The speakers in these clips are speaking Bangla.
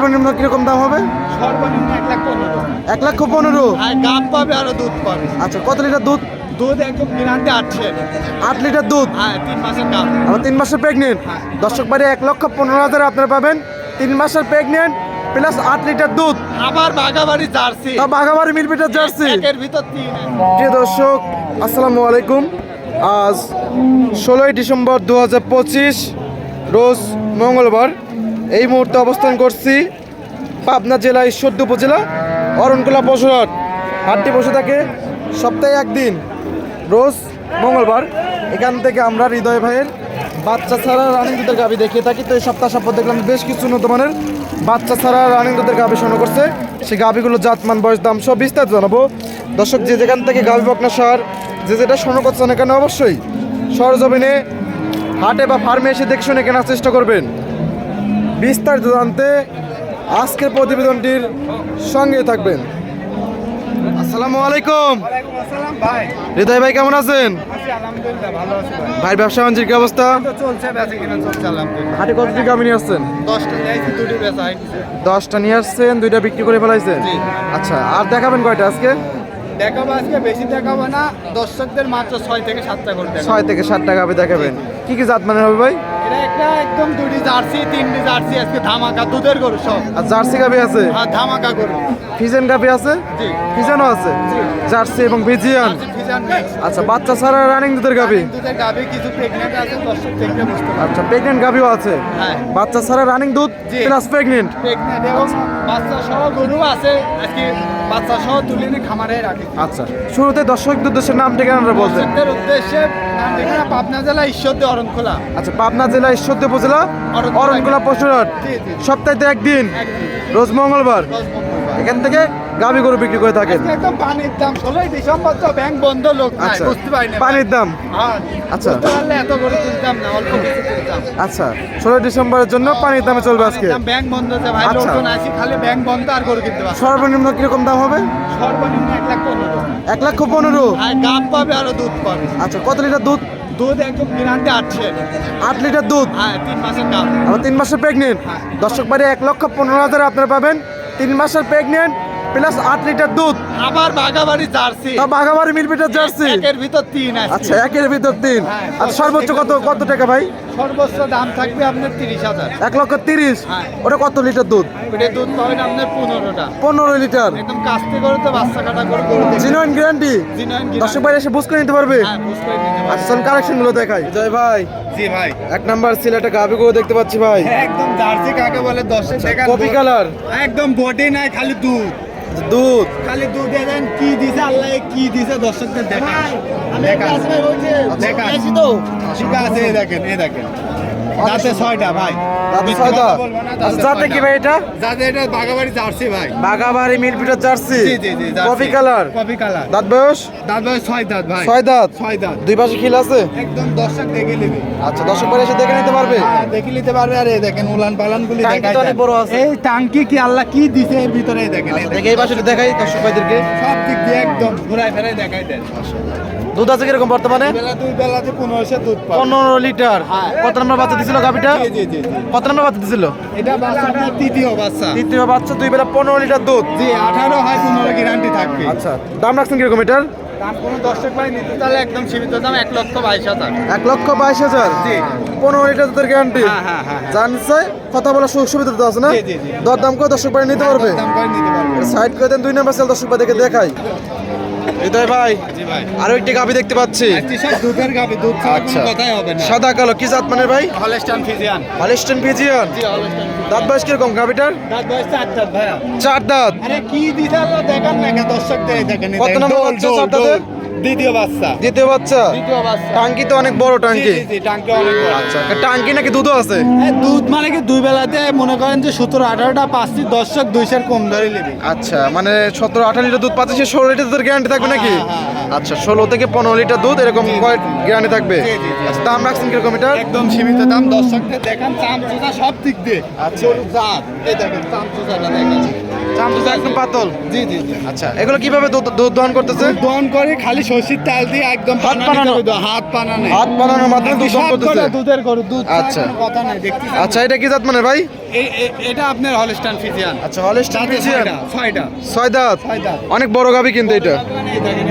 সর্বনিম্ন কিরকম দাম হবে? সর্বনিম্ন 1,15,000। 1,15,000। আর গাব পাবে আরো দুধ পাবে। আচ্ছা, কত লিটার দুধ? দুধ একদম গ্যারান্টি 8 8 লিটার দুধ। হ্যাঁ 3 মাসের গাব। আবার 3 মাসের প্রেগনেন্ট। হ্যাঁ। দর্শক বাড়ি 1,15,000 আপনারা পাবেন 3 মাসের প্রেগনেন্ট প্লাস 8 লিটার দুধ। আবার বাগাবাড়ি জার্সি। তা বাঘাবাড়ি মিলপিটার জার্সি। একের ভিতর 3। প্রিয় দর্শক আসসালামু আলাইকুম। আজ 16ই ডিসেম্বর 2025 রোজ মঙ্গলবার। এই মুহূর্তে অবস্থান করছি পাবনা জেলা ঈশ্বরদী উপজেলা অরণকুলা পশুরহাট। হাটটি বসে থাকে সপ্তাহে একদিন রোজ মঙ্গলবার। এখান থেকে আমরা হৃদয় ভাইয়ের বাচ্চা ছাড়া রানিং দুধের গাভি দেখিয়ে থাকি। তো এই সপ্তাহ দেখলাম বেশ কিছু উন্নত মানের বাচ্চা ছাড়া রানিং দুধের গাভি সংগ্রহ করছে। সেই গাভিগুলো জাতমান বয়স দাম সব বিস্তারিত জানাবো। দর্শক যে যেখান থেকে গাভি বকনা সার যে যেটা সংগ্রহ করছেন এখানে অবশ্যই সরজমিনে হাটে বা ফার্মে এসে দেখে শুনে কেনার চেষ্টা করবেন। বিস্তারিত জানতে আজকের প্রতিবেদনটির সঙ্গে থাকবেন। আসসালামু আলাইকুম। ওয়ালাইকুম আসসালাম ভাই। হৃদয় ভাই কেমন আছেন? আছি আলহামদুলিল্লাহ ভালো আছি ভাই। ভাই ব্যবসা বাণিজ্যের কি অবস্থা? তো চলছে বেচা কিনা চলছে আলহামদুলিল্লাহ। হাটে কতটি গাভি নিয়ে আসছেন? 10টা নিয়েছি দুটি বেচা হয়ে গেছে। 10টা নিয়ে আসছেন, 2টা বিক্রি করে ফেলাইছেন। জি। আচ্ছা, আর দেখাবেন কয়টা আজকে? দেখাবো আজকে বেশি দেখাবো না, দর্শকদের মাত্র 6 থেকে 7টা করে দেখাবো। 6 থেকে 7টা গাভি দেখাবেন। কি কি জাত মানের হবে ভাই? এটা একটা একদম দুটি জার্সি, 3টি জার্সি আজকে ধামাকা দুধের গরু সব। আর জার্সি গাভি আছে, হ্যাঁ ধামাকা গরু। ফিজেন গাভি আছে, জি। ফিজেনও আছে, জি। জার্সি এবং ভিজিয়ান। Jersey Friesian mix. আচ্ছা, বাচ্চা ছাড়া রানিং দুধের গাভি। দুধের গাভী কিছু প্রেগনেন্ট আছে, দর্শক দেখলে বুঝতে পারবে। আচ্ছা, প্রেগনেন্ট গাভিও আছে। হ্যাঁ। বাচ্চা ছাড়া রানিং দুধ জি। Plus pregnant. প্রেগনেন্ট এবং বাচ্চা সহ গরু আছে, আজকে বাচ্চা সহ তুলে নিয়ে খামারে রাখি। আচ্ছা, শুরুতে দর্শকদের উদ্দেশ্যে নাম ঠিকানাটা বলছেন। দর্শকদের উদ্দেশ্যে নাম ঠিকানা পাবনা জেলা ঈশ্বরদী অরণখোলা। আচ্ছা, পাবনা জেলা ঈশ্বরদী উপজেলা অরণকুলা পশুরহাট। জি, জি। সপ্তাহে একদিন একদিন। রোজ মঙ্গলবার দশ মঙ্গলবার। এখান থেকে গাভি গরু বিক্রি করে থাকেন। আজকে একদম পানির দাম 16ই ডিসেম্বর তো ব্যাংক বন্ধ, লোক নাই, আচ্ছা, বুঝতে পারি না। পানির দাম। হ্যাঁ, আচ্ছা। বুঝতে পারলে এত গরু তুলতাম না, অল্প কিছু তুলতাম। আচ্ছা, 16 ডিসেম্বরের জন্য পানির দামে চলবে আজকে। পানির দাম ব্যাংক বন্ধ আছে ভাই, আচ্ছা। লোকজন আসি খালি ব্যাংক বন্ধ আর গরু কিনতে পারছে না। সর্বনিম্ন কিরকম দাম হবে? সর্বনিম্ন 1,15,000। 1,15,000। আর গাব পাবে আরো দুধ পাবে। আচ্ছা, কত লিটার দুধ? দুধ একদম গ্যারান্টি 8 8 লিটার দুধ। হ্যাঁ 3 মাসের গাব। আবার 3 মাসের প্রেগনেন্ট। হ্যাঁ। দর্শক বাড়ি 1,15,000 আপনারা পাবেন 3 মাসের প্রেগনেন্ট প্লাস 8 লিটার দুধ। আবার বাগাবাড়ি জার্সি। তা বাঘাবাড়ি মিলপিটার জার্সি। একের ভিতর 3 আছে। আচ্ছা, একের ভিতর 3। হ্যাঁ। আর সর্বোচ্চ কত টাকা ভাই? সর্বোচ্চ দাম থাকবে আপনার 30,000। 1,30,000। হ্যাঁ। ওটা কত লিটার দুধ? ওটা দুধ পাবেন আপনার 15টা। 15 লিটার। একদম কাস্তে করে তো বাচ্চা কাটা করে গরু দেখে। Genuine guarantee. জিনুইন দর্শক ভাই এসে বুঝ করে নিতে পারবে। হ্যাঁ বুঝতে নিতে পারবে। আচ্ছা, কালেকশন গুলো দেখাই। জয় ভাই, জি ভাই। 1 নাম্বার সিলেটে গাভি গরু দেখতে পাচ্ছি ভাই। একদম জার্সি কাকে বলে 10 টাকা। Copy colour. একদম বডি নাই, খালি দুধ। দুধ। খালি দুধ দেন, কি দিছে আল্লাহ, কি দিছে দর্শকদের দেখান। দেখান। দেখান। ঠিক আছে, এই দেখেন, এই দেখেন। দাঁতে 6টা ভাই। দাঁতে মিথ্যে 6টা। কথা বলবো না, দাঁতে আচ্ছা, জাতে 6টা। কি ভাই এটা? যাতে এটা বাগাবাড়ি জার্সি ভাই। বাঘাবাড়ি মিলপিটার জার্সি। জি জি জি jersey. Coffee colour. Coffee colour. দাঁত বয়স? দাঁত ভাই 6 দাঁত ভাই। 6 দাঁত। 6 দাঁত। দুই পাশে খিল আছে। একদম দর্শক দেখে নেবে। আচ্ছা, দর্শক ভাই এসে দেখে নিতে পারবে। হ্যাঁ, দেখে নিতে পারবে। আর এই দেখেন উলান পালান গুলি টাঙ্কি দেখাই তো অনেক বড় আছে। এই টাঙ্কি কি আল্লাহ কি দিছে এর ভিতরে, এই দেখেন, এই আচ্ছা, দেখেন। দেখে এই পাশে দেখাই দর্শক ভাইদেরকে। সব দিক দিয়ে একদম ঘুরাই ফেরাই দেখাই দেন। দুধ আছে কিরকম বর্তমানে? দুই বেলাতে 1500 দুধ পাবে। 15 লিটার। হ্যাঁ। কত নম্বর বাচ্চা দিছিল গাভিটা? জি জি জি জি। কত নম্বর বাচ্চা দিছিল? এটা বাচ্চাটা তৃতীয় বাচ্চা। তৃতীয় বাচ্চা, 2 বেলা 15 লিটার দুধ। জি 18 হয় 15 গ্যারান্টি থাকবে। আচ্ছা, দাম রাখছেন কিরকম এটার? দাম কোনো দর্শক ভাই নিতে তাহলে একদম সীমিত দাম 1,22,000। 1,22,000। জি। 15 লিটার দুধের গ্যারান্টি। হ্যাঁ হ্যাঁ হ্যাঁ। জানছে কথা বলা সুযোগ সুবিধা তো আছে না? জি, জি, জি। দর দাম করে দর্শক ভাই নিতে পারবে। দাম করে নিতে পারবে। সাইড করে দেন, 2 নাম্বার সেল দর্শক ভাই দেখে দেখাই। হৃদয় ভাই, জি ভাই। আরো একটি গাভি দেখতে পাচ্ছি। আজকে সব দুধের গাবে, দুধ ছাড়া আচ্ছা, কোনো কথাই হবে না। সাদা কালো কি জাত মানের ভাই? Holstein Friesian. Holstein Friesian. জি হলস্টাইন। দাঁত বয়স কিরকম গাভিটার? দাঁত বয়স 4 দাঁত ভাইয়া। 4 দাঁত। আরে কি দিতে আল্লাহ দেখান না, দর্শক দেখেন। কত নম্বর বাচ্চা চারটাতে? দ্বিতীয় বাচ্চা। দ্বিতীয় বাচ্চা। দ্বিতীয় বাচ্চা। টাঙ্কি তো অনেক বড় টাঙ্কি। জি, জি, জি, টাঙ্কি অনেক বড়। আচ্ছা, টাঙ্কি নাকি দুধও আছে? হ্যাঁ, দুধ মানে কি দুই বেলাতে মনে করেন যে 17-18টা পাচ্ছি, দর্শক 200 কম ধরে নেবে। আচ্ছা, মানে 17-18 লিটার দুধ পাচ্ছে, 16 লিটার দুধের গ্যারান্টি থাকবে নাকি? হ্যাঁ, হ্যাঁ, হ্যাঁ। আচ্ছা, 16 থেকে 15 লিটার দুধ এরকম গ্যারান্টি থাকবে। জি, জি, জি। আচ্ছা, দাম রাখছেন কিরকম এটা? একদম সীমিত দাম, দর্শকদের দেখান চামচুচা সব দিক দিয়ে। আচ্ছা। গরুর জাত, এই দেখেন চামচুচাটা দেখেন। চামচুচা একদম পাতল। জি জি জি। আচ্ছা, এগুলো কিভাবে দুধ দহন করতেছে? দহন করে খালি সর্ষের তেল দিয়ে একদম হাত বানানো। হাত বানানো হাত বানানোর মাধ্যমে দুধ দহন করতেছে। দুধের গরু দুধ ছাড়া আচ্ছা। কোনো কথা নাই দেখতে আচ্ছা, এটা কি জাত মানে ভাই? এটা আপনার হলস্টাইন ফ্রিজিয়ান আচ্ছা, হলস্টাইন ফ্রিজিয়ান। ছয়টা 6 দাঁত। 6 দাঁত। অনেক বড় গাবি কিন্তু এটা। এই দেখেন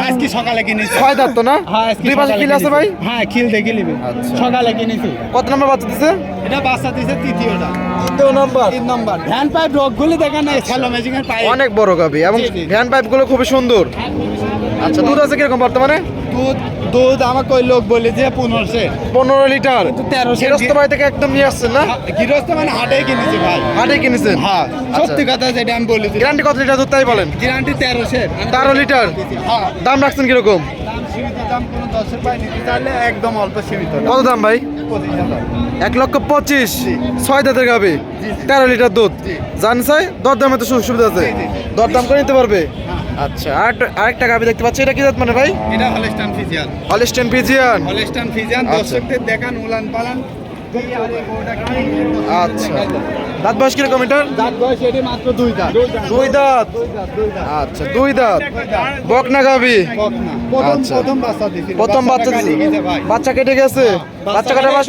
আজকে সকালে কিনেছি 6 দাঁত তো না? হ্যাঁ আজকে দুই পাশে সকালে কিল আছে কিনেছি। ভাই? হ্যাঁ খিল দেখে নিবি আচ্ছা। সকালে কিনেছি কত নম্বর বাচ্চা দিছে? এটা বাচ্চা দিছে তৃতীয়টা 3 নম্বর। 3 নম্বর ভ্যান পাইপ রোগগুলি দেখা নাই স্যালো ম্যাজিং এর পাইপ অনেক বড় গাবি এবং জি, জি। ভ্যান পাইপ গুলো খুবই সুন্দর। আচ্ছা, দুধ আছে কিরকম বর্তমানে? দুধ দুধ আমাকে ওই লোক বলে যে 1500 15 লিটার। 1300 গৃহস্থ বাড়ি থেকে একদম নিয়ে আসছেন না? গৃহস্থ মানে হাটে কিনেছি ভাই হাটে কিনেছেন? হ্যাঁ সত্যি কথা যেটা আমি বলি গ্যারান্টি কত লিটার দুধ তাই বলেন? Guarantee 1300 13 litre. হ্যাঁ দাম রাখছেন কিরকম? দাম সীমিত দাম কোনো 10 পাই নিতে চাইলে একদম অল্প সীমিত দাম কত দাম ভাই? 25,000 1,25,000। 6 দাঁতের গাবি, 13 লিটার দুধ। জান চাই দরদামে তো সুযোগ সুবিধা আছে, জি, জি। দরদাম করে নিতে পারবে। আচ্ছা, আরেকটা গাবি দেখতে পাচ্ছি, এটা কি জাত মানে ভাই? এটা Holstein Friesian Holstein Friesian. Holstein Friesian আচ্ছা। দর্শকদের দেখান উলান পালান আচ্ছা, দাঁত বয়স কিরকম এটার? দাঁত বয়স এটি মাত্র 2 দাঁত 2 দাঁত। আচ্ছা, 2 দাঁত। বকনা গাবি। আচ্ছা। প্রথম বাচ্চা দিছি প্রথম বাচ্চা দিছে। ভাই বাচ্চা কেটে গেছে। বাচ্চা কাটার বয়স,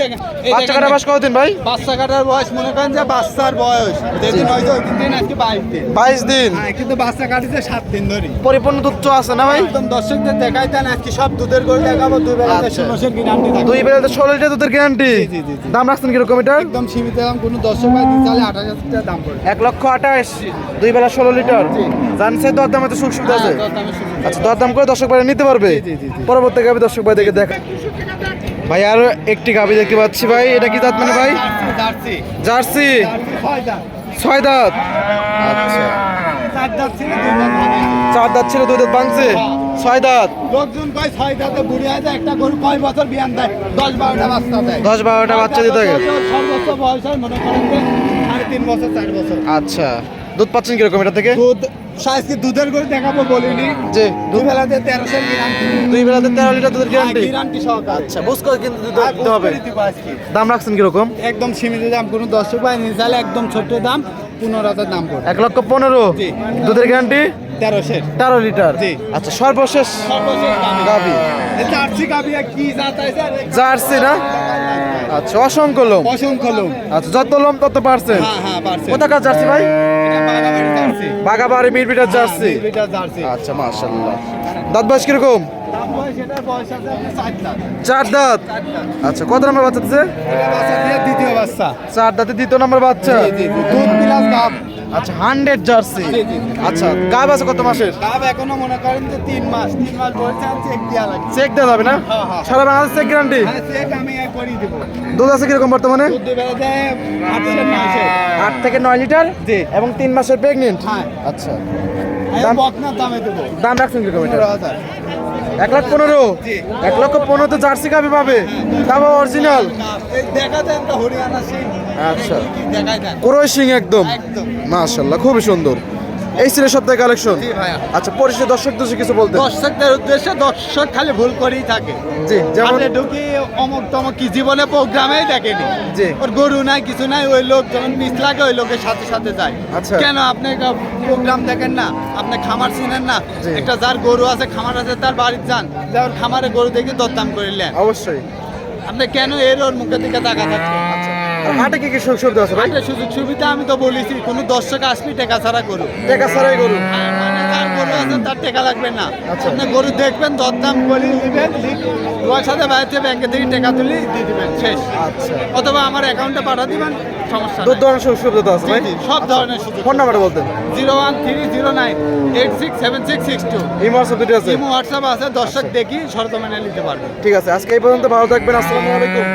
বাচ্চা কাটার বয়স কতদিন ভাই? বাচ্চা কাটার বয়স মনে করেন যে বাচ্চার বয়স যেদিন হয়তো ওই দিন আজকে 22 দিন 22 দিন। হ্যাঁ কিন্তু বাচ্চা কাটিছে 7 দিন ধরে পরিপূর্ণ দুধ তো আছে না ভাই? একদম দর্শকদের দেখাই দেন আজকে সব দুধের গরু দেখাবো 2 বেলা আচ্ছা। 1600 গ্যারান্টি থাকবে 2 বেলাতে 16 লিটার দুধের গ্যারান্টি। জি, জি, জি, জি। দাম রাখছেন কিরকম এটার? একদম সীমিত দাম কোনো দর্শক ভাই দিতে চাইলে 28,000 টাকা দাম পড়বে 1,28,000। 2 বেলা 16 লিটার। জানছে দরদামে তো সুযোগ সুবিধা আছে। হ্যাঁ, দরদামে সুযোগ। আচ্ছা, দরদাম করে দর্শক ভাই নিতে পারবে। জি, জি, জি, জি। পরবর্তী গাবি দর্শক ভাই দেখে দেখ। ভাই আরো একটি গাবি দেখতে পাচ্ছি ভাই, এটা কি জাত মানে ভাই? Jersey jersey. ছয় দাঁত 6 দাঁত। আচ্ছা, 4 দাঁত ছিল 2 দাঁত ভাঙে 4 দাঁত ছিল 2 দাঁত ভাঙছে। 6 দাঁত। লোকজন কয় 6 দাঁতে বুড়ি আছে একটা গরু কয় বছর বিয়ান দেয় 10-12টা বাচ্চা দেয় 10-12টা বাচ্চা দিতে থাকে। সর্বোচ্চ বয়স হয় মনে করেন যে 3.5 বছর 4 বছর আচ্ছা, দুধ পাচ্ছেন কিরকম এটা থেকে? দুধ আজকে দুধের গরু দেখাবো বলিনি জি, দুই বেলাতে 1300 গ্যারান্টি 2 বেলাতে 13 লিটার দুধের গ্যারান্টি। গ্যারান্টি সহকারে আচ্ছা, বুঝ করে কিন্তু দুধ আর দিতে হবে। বুঝ করে দিব আজকে। দাম রাখছেন কিরকম? একদম সীমিত দাম কোনো দর্শক ভাই নিয়ে চাইলে একদম ছোট্ট দাম 15,000 দাম পড়বে 1,15,000। জি। দুধের গ্যারান্টি 1300 13 লিটার। জি। আচ্ছা, সর্বশেষ সর্বশেষ দাম গাবি জার্সি গাবি আর কি জাত আছে জার্সি না? আচ্ছা, অসংখ্য লোম। অসংখ্য লোক আচ্ছা, যত লোম তত পারছেন। হ্যাঁ হ্যাঁ পারছে কোথাকার জার্সি ভাই? এটা বাগাবাড়ি জার্সি বাগাবাড়ি মিরবিটার জার্সি। এটা জার্সি আচ্ছা, মাশাআল্লাহ। দাঁত বয়স কিরকম? দাম বয়স এটার বয়স আছে আপনার 4 দাঁত 4 দাঁত। আচ্ছা, কত নম্বর বাচ্চা দিচ্ছে? এটা বাচ্চা দিয়ে দ্বিতীয় বাচ্চা 4 দাঁতে 2য় নম্বর বাচ্চা। জি, জি, জি। দুধ প্লাস গাব আচ্ছা, 100 জার্সি। জি, জি, জি। আচ্ছা, গাব আছে কত মাসের? গাব এখনো মনে করেন যে 3 মাস বলছে আমি চেক দেওয়া লাগবে চেক দেওয়া যাবে না? হ্যাঁ, হ্যাঁ। সারা বাংলাদেশ চেক গ্যারান্টি। হ্যাঁ চেক আমি করিয়ে দেবো দুধ আছে কিরকম বর্তমানে? দুধ বেলা যায় 800 8 থেকে 9 লিটার। জি। এবং 3 মাসের প্রেগনেন্ট। হ্যাঁ আচ্ছা, আমি দাম- বকনার দামে দেবো দাম রাখছেন কিরকম এটা? 15,000 1,15,000। জি। 1,15,000 তো জার্সি গাবি পাবে, তাও অরিজিনাল। এই দেখা দেন তো হরিয়ানা সিং আচ্ছা, দেখাই দেন কোরই সিং একদম। একদম মাশাআল্লাহ, খুবই সুন্দর। এই ছিল সপ্তাহে কালেকশন। জি ভাইয়া আচ্ছা, পরিচিত দর্শকদের কিছু বলতে। দর্শকদের উদ্দেশ্যে দর্শক খালি ভুল করেই থাকে জি, যেমন হাটে ঢুকি অমুক তমক কি জীবনে প্রোগ্রামেই দেখেনি জি। ওর গরু নাই কিছু নাই ওই লোক যখন পিছ লাগে ওই লোকের সাথে সাথে যায় আচ্ছা। কেন আপনি প্রোগ্রাম দেখেন না আপনি খামার চিনেন না জি। একটা যার গরু আছে খামার আছে তার বাড়িতে যান যার খামারে গরু দেখে দরদাম করিলেন অবশ্যই। আপনি কেন এর ওর মুখের দিকে তাকা থাকছেন আর হাটে কি কি সুযোগ সুবিধা আছে ভাই? একটা সুযোগ সুবিধা আমি তো বলেছি কোনো দর্শক আসবি টাকা ছাড়া গরু টাকা ছাড়াই গরু। মানে যার গরু আছে তার টাকা লাগবে না আচ্ছা। আপনি গরু দেখবেন দরদাম করে নেবেন তোমার সাথে বাইরে ব্যাংকে থেকে টাকা তুলে দিয়ে দিবেন শেষ আচ্ছা, অথবা আমার অ্যাকাউন্টে পাঠা দিবেন সমস্যা দুধ নেই। ধরনের সুযোগ সুবিধা আছে জি, ভাই? জি, সব ধরনের সুযোগ ফোন নাম্বারটা বলতেন। 01309867662 এই হোয়াটসঅ্যাপ দুটো আছে। ইমো হোয়াটসঅ্যাপ আছে দর্শক দেখি শর্ত মেনে নিতে পারবে ঠিক আছে, আজকে এই পর্যন্ত। ভালো থাকবেন। আসসালামু আলাইকুম।